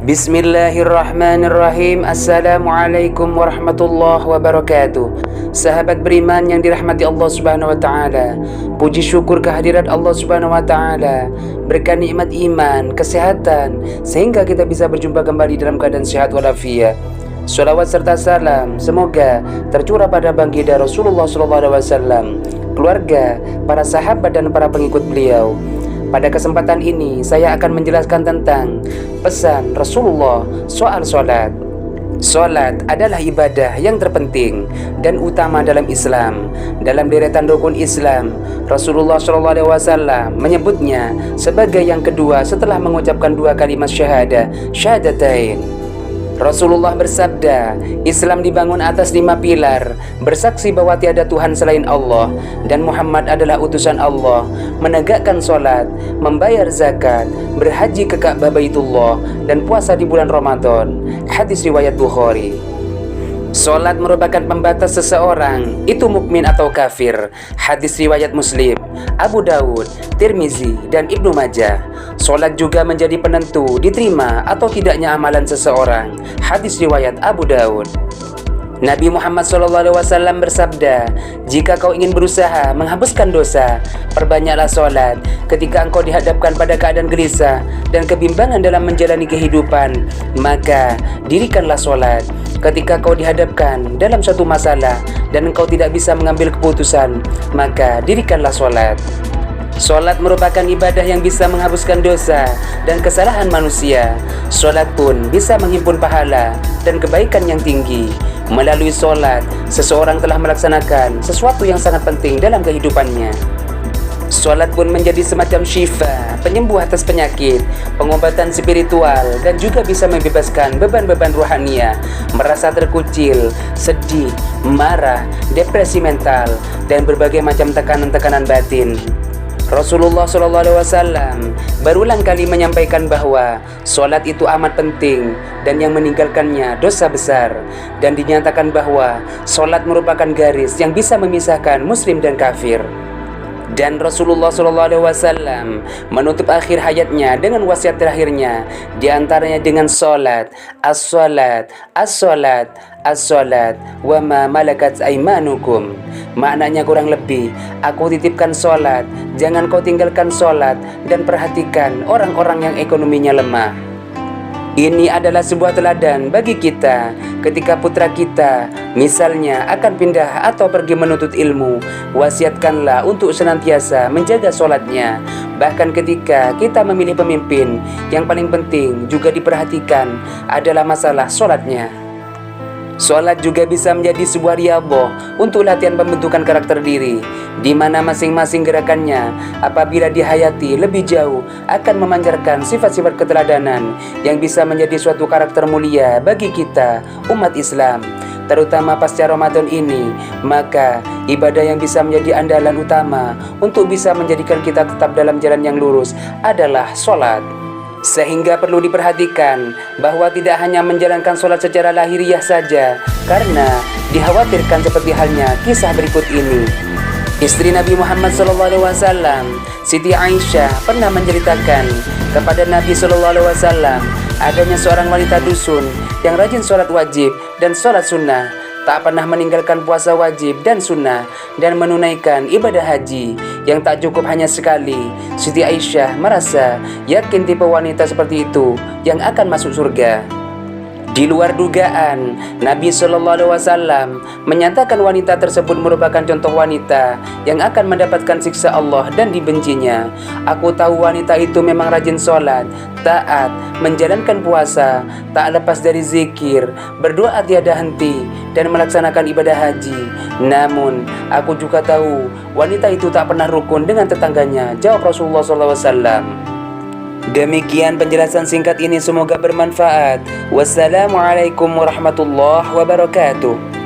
Bismillahirrahmanirrahim. Assalamualaikum warahmatullahi wabarakatuh. Sahabat beriman yang dirahmati Allah Subhanahu wa taala, puji syukur kehadirat Allah Subhanahu wa taala, berkah nikmat iman, kesehatan, sehingga kita bisa berjumpa kembali dalam keadaan sehat walafiat. Shalawat serta salam semoga tercurah pada baginda Rasulullah SAW, keluarga, para sahabat dan para pengikut beliau. Pada kesempatan ini saya akan menjelaskan tentang pesan Rasulullah soal sholat. Sholat adalah ibadah yang terpenting dan utama dalam Islam. Dalam deretan rukun Islam, Rasulullah SAW menyebutnya sebagai yang kedua setelah mengucapkan dua kalimat syahadatain. Rasulullah bersabda, Islam dibangun atas 5 pilar, bersaksi bahwa tiada Tuhan selain Allah dan Muhammad adalah utusan Allah, menegakkan sholat, membayar zakat, berhaji ke Ka'bah Baitullah, dan puasa di bulan Ramadan. Hadis riwayat Bukhari. Sholat merupakan pembatas seseorang itu mukmin atau kafir. Hadis riwayat Muslim, Abu Dawud, Tirmizi, dan Ibnu Majah. Sholat juga menjadi penentu diterima atau tidaknya amalan seseorang. Hadis riwayat Abu Dawud. Nabi Muhammad SAW bersabda, jika kau ingin berusaha menghapuskan dosa, perbanyaklah sholat. Ketika engkau dihadapkan pada keadaan gelisah dan kebimbangan dalam menjalani kehidupan, maka dirikanlah sholat. Ketika kau dihadapkan dalam suatu masalah dan engkau tidak bisa mengambil keputusan, maka dirikanlah sholat. Sholat merupakan ibadah yang bisa menghapuskan dosa dan kesalahan manusia. Sholat pun bisa menghimpun pahala dan kebaikan yang tinggi. Melalui sholat, seseorang telah melaksanakan sesuatu yang sangat penting dalam kehidupannya. Sholat pun menjadi semacam syifa, penyembuh atas penyakit, pengobatan spiritual, dan juga bisa membebaskan beban-beban rohania, merasa terkucil, sedih, marah, depresi mental, dan berbagai macam tekanan-tekanan batin. Rasulullah SAW berulang kali menyampaikan bahwa sholat itu amat penting dan yang meninggalkannya dosa besar, dan dinyatakan bahwa sholat merupakan garis yang bisa memisahkan muslim dan kafir. Dan Rasulullah SAW menutup akhir hayatnya dengan wasiat terakhirnya, diantaranya dengan sholat, as-sholat, as-sholat, as-sholat, wa ma malakat aimanukum. Maknanya kurang lebih, aku titipkan sholat, jangan kau tinggalkan sholat, dan perhatikan orang-orang yang ekonominya lemah. Ini adalah sebuah teladan bagi kita ketika putra kita misalnya akan pindah atau pergi menuntut ilmu. Wasiatkanlah untuk senantiasa menjaga sholatnya. Bahkan ketika kita memilih pemimpin, yang paling penting juga diperhatikan adalah masalah sholatnya. Sholat juga bisa menjadi sebuah riyadhah untuk latihan pembentukan karakter diri, di mana masing-masing gerakannya apabila dihayati lebih jauh akan memancarkan sifat-sifat keteladanan yang bisa menjadi suatu karakter mulia bagi kita umat Islam. Terutama pasca Ramadan ini, maka ibadah yang bisa menjadi andalan utama untuk bisa menjadikan kita tetap dalam jalan yang lurus adalah sholat. Sehingga perlu diperhatikan bahwa tidak hanya menjalankan sholat secara lahiriah saja, karena dikhawatirkan seperti halnya kisah berikut ini. Istri Nabi Muhammad SAW, Siti Aisyah, pernah menceritakan kepada Nabi SAW adanya seorang wanita dusun yang rajin sholat wajib dan sholat sunnah, tak pernah meninggalkan puasa wajib dan sunnah, dan menunaikan ibadah haji yang tak cukup hanya sekali. Siti Aisyah merasa yakin tipe wanita seperti itu yang akan masuk surga. Di luar dugaan, Nabi SAW menyatakan wanita tersebut merupakan contoh wanita yang akan mendapatkan siksa Allah dan dibencinya. Aku tahu wanita itu memang rajin sholat, taat, menjalankan puasa, tak lepas dari zikir, berdoa tiada henti, dan melaksanakan ibadah haji. Namun, aku juga tahu wanita itu tak pernah rukun dengan tetangganya, jawab Rasulullah SAW. Demikian penjelasan singkat ini, semoga bermanfaat. Wassalamualaikum warahmatullahi wabarakatuh.